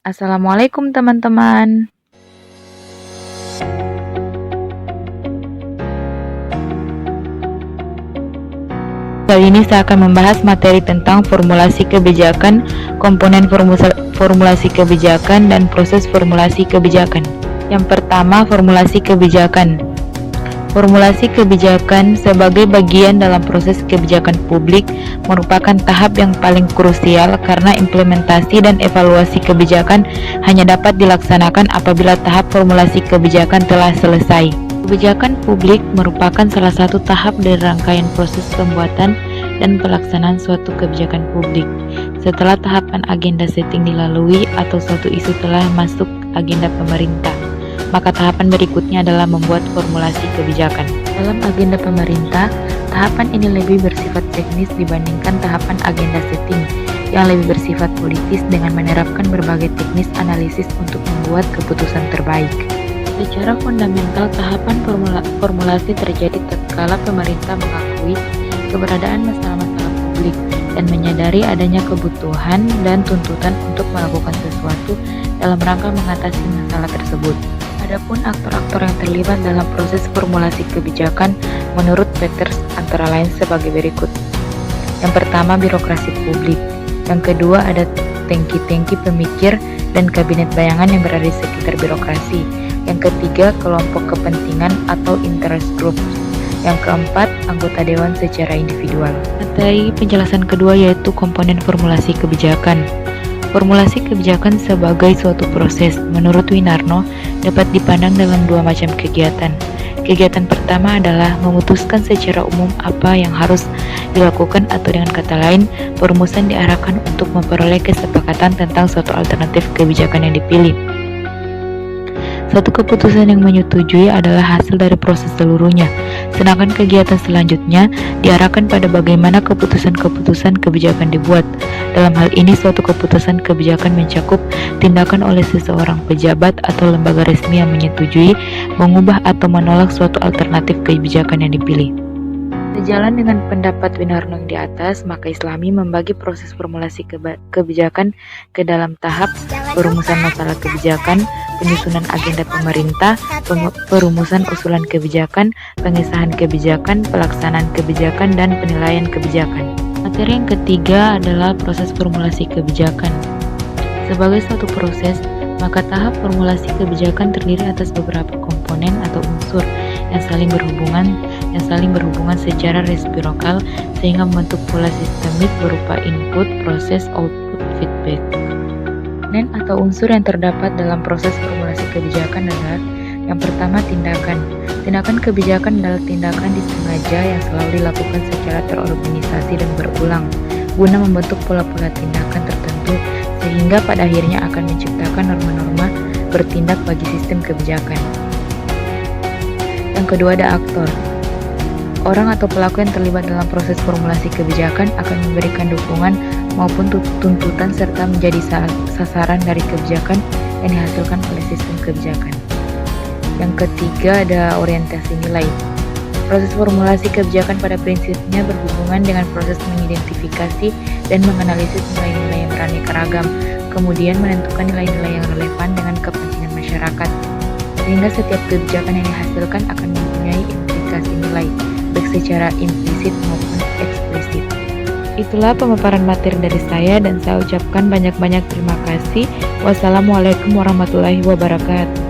Assalamualaikum teman-teman. Kali ini saya akan membahas materi tentang formulasi kebijakan, komponen formulasi kebijakan, dan proses formulasi kebijakan. Yang pertama, formulasi kebijakan. Formulasi kebijakan sebagai bagian dalam proses kebijakan publik merupakan tahap yang paling krusial karena implementasi dan evaluasi kebijakan hanya dapat dilaksanakan apabila tahap formulasi kebijakan telah selesai. Kebijakan publik merupakan salah satu tahap dari rangkaian proses pembuatan dan pelaksanaan suatu kebijakan publik. Setelah tahapan agenda setting dilalui atau suatu isu telah masuk agenda pemerintah, maka tahapan berikutnya adalah membuat formulasi kebijakan. Dalam agenda pemerintah, tahapan ini lebih bersifat teknis dibandingkan tahapan agenda setting yang lebih bersifat politis dengan menerapkan berbagai teknis analisis untuk membuat keputusan terbaik. Secara fundamental, tahapan formulasi terjadi tatkala pemerintah mengakui keberadaan masalah-masalah publik dan menyadari adanya kebutuhan dan tuntutan untuk melakukan sesuatu dalam rangka mengatasi masalah tersebut. Adapun aktor-aktor yang terlibat dalam proses formulasi kebijakan menurut Peters antara lain sebagai berikut. Yang pertama, birokrasi publik. Yang kedua, ada tangki-tangki pemikir dan kabinet bayangan yang berada di sekitar birokrasi. Yang ketiga, kelompok kepentingan atau interest group. Yang keempat, anggota dewan secara individual. Materi penjelasan kedua yaitu komponen formulasi kebijakan. Formulasi kebijakan sebagai suatu proses, menurut Winarno, dapat dipandang dalam dua macam kegiatan. Kegiatan pertama adalah memutuskan secara umum apa yang harus dilakukan atau dengan kata lain, perumusan diarahkan untuk memperoleh kesepakatan tentang suatu alternatif kebijakan yang dipilih. Suatu keputusan yang menyetujui adalah hasil dari proses seluruhnya, sedangkan kegiatan selanjutnya diarahkan pada bagaimana keputusan-keputusan kebijakan dibuat. Dalam hal ini, suatu keputusan kebijakan mencakup tindakan oleh seseorang pejabat atau lembaga resmi yang menyetujui, mengubah atau menolak suatu alternatif kebijakan yang dipilih. Sejalan dengan pendapat Winarno yang di atas, maka Islami membagi proses formulasi kebijakan ke dalam tahap perumusan masalah kebijakan, penyusunan agenda pemerintah, perumusan usulan kebijakan, pengesahan kebijakan, pelaksanaan kebijakan, dan penilaian kebijakan. Materi yang ketiga adalah proses formulasi kebijakan. Sebagai suatu proses, maka tahap formulasi kebijakan terdiri atas beberapa komponen atau unsur yang saling berhubungan secara resiprokal sehingga membentuk pola sistemik berupa input, proses, output, feedback. Komponen atau unsur yang terdapat dalam proses formulasi kebijakan adalah yang pertama, tindakan. Tindakan kebijakan adalah tindakan disengaja yang selalu dilakukan secara terorganisasi dan berulang guna membentuk pola-pola tindakan tertentu sehingga pada akhirnya akan menciptakan norma-norma bertindak bagi sistem kebijakan. Yang kedua, ada aktor. Orang atau pelaku yang terlibat dalam proses formulasi kebijakan akan memberikan dukungan maupun tuntutan serta menjadi sasaran dari kebijakan yang dihasilkan oleh sistem kebijakan. Yang ketiga, ada orientasi nilai. Proses formulasi kebijakan pada prinsipnya berhubungan dengan proses mengidentifikasi dan menganalisis nilai-nilai yang beraneka ragam, kemudian menentukan nilai-nilai yang relevan dengan kepentingan masyarakat, sehingga setiap kebijakan yang dihasilkan akan mempunyai implikasi nilai, baik secara implisit maupun eksplisit. Itulah pemaparan materi dari saya dan saya ucapkan banyak-banyak terima kasih. Wassalamualaikum warahmatullahi wabarakatuh.